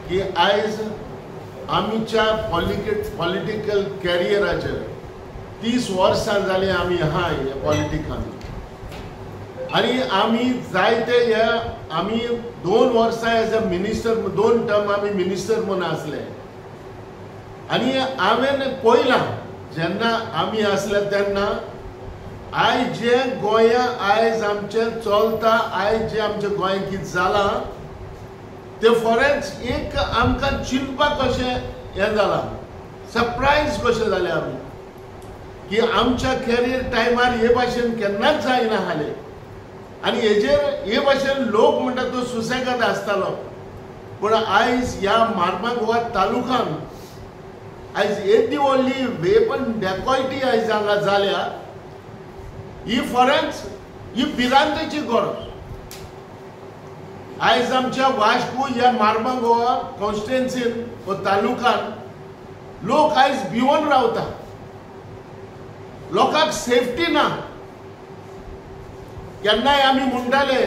की आयज आमच्या पॉलिटिकल कॅरियराचेर 30 वर्सां जाली आमी आहा ह्या पॉलिटिकान आणि आमी जायते आमी 2 वर्सां एज अ मिनिस्टर 2 टर्म आमी मिनिस्टर म्हणून आसले आणि हांवें पळयलां जेन्ना आमी आसले तेन्ना आयज जे गोंया आयज आमचें चलता आयज जे आमच्या गोंयांत कितें जालां ते फॉरेंस एक आमकां चिंतपाक कशें हें जालां सरप्रायज कशें जाले आमी की आमच्या कॅरियर टायमार हे भाशेन केन्नाच जायना हाले आणि हेजेर हे भाशेन लोक म्हणटा तो सुसेगाद आसतालो पण आयज ह्या मार्मागोवा तालुकान आयज येदी व्हडली वेपन डेकॉयटी आयज हांगा जाल्या ही फॉरेंस ही भिरांतेची गरज आयज आमच्या वास्को ह्या मार्मागोवा कॉन्स्टिट्युएन्सीन व तालुकान लोक आयज भिवून रावता लोकांक सेफ्टी ना केन्नाय आमी म्हणटाले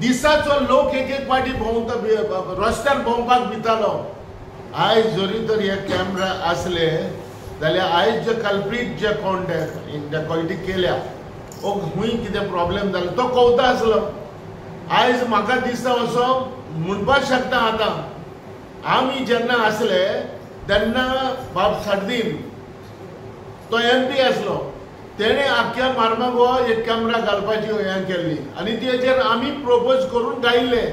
दिसाचो लोक एक पाटी भोंवता रस्त्यार भोंवपाक भितालो आयज जरी तर हे कॅमेरा आसले जाल्यार आयज जे कल्प्रीट जे कोण डेकॉयटी केल्या खूंय कितें प्रॉब्लेम जालो तो कवता आसलो आयज म्हाका दिसता असो म्हणपाक शकता आतां आमी जेन्ना आसले तेन्ना बाब सार्दीन तो MP आसलो तेणे आख्या मार्मागोवा एक कॅमेरा घालपाची हें केल्ली आनी तेजेर आमी प्रपोज करून गायिल्ले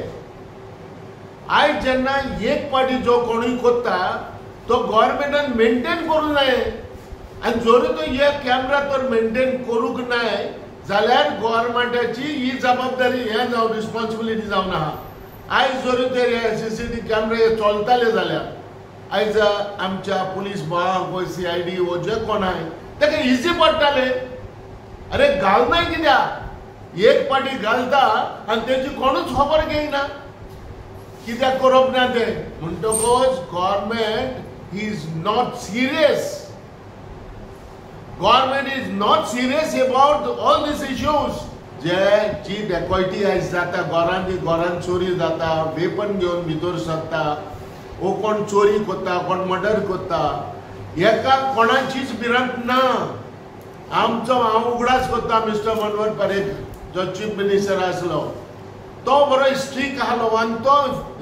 आयज जेन्ना एक पाटी जो कोणूय कोत्ता तो गव्हर्मेंटान मेंटेन करूंक जाय आनी जर तो हे कॅमेरा तर मेंटेन करूंक नाय जाल्यार गव्हर्मेंटाची ही जबाबदारी हें जावन रिस्पॉन्सिबिलिटी जावन आहा आयज जर तर हे CCTV कॅमेरे चलताले जाल्यार आयज आमच्या पुलीस भावांक व CID वो जे कोण आहाय ताका इजी पडटाले अरे घालनाय कित्याक एक पाटी घालता आनी तेची कोणूच खबर घेयना कित्याक करप ना ते म्हणटकच government is not serious government is not serious about all these issues जी डेकॉयटी आयज जाता घरान चोरी जाता वेपन घेवन भितर सरता वो कोण चोरी कोत्ता कोण मर्डर कोत्ता हेका कोणाचीच भिरांत ना आमचो हांव उगडास कोत्ता मिस्टर मनोहर पर्रीकर जो चीफ मिनिस्टर आसलो तो बरो स्ट्रीक आसलो आनी तो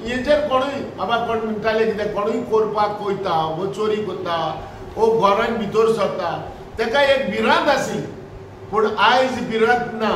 हेजेर कोणूय बाबा कोण म्हणटाले कितें कोणूय करपाक कोयता वो चोरी कोत्ता वो घरान भितर सरता तेका एक भिरांत आसली पूण आयज भिरांत ना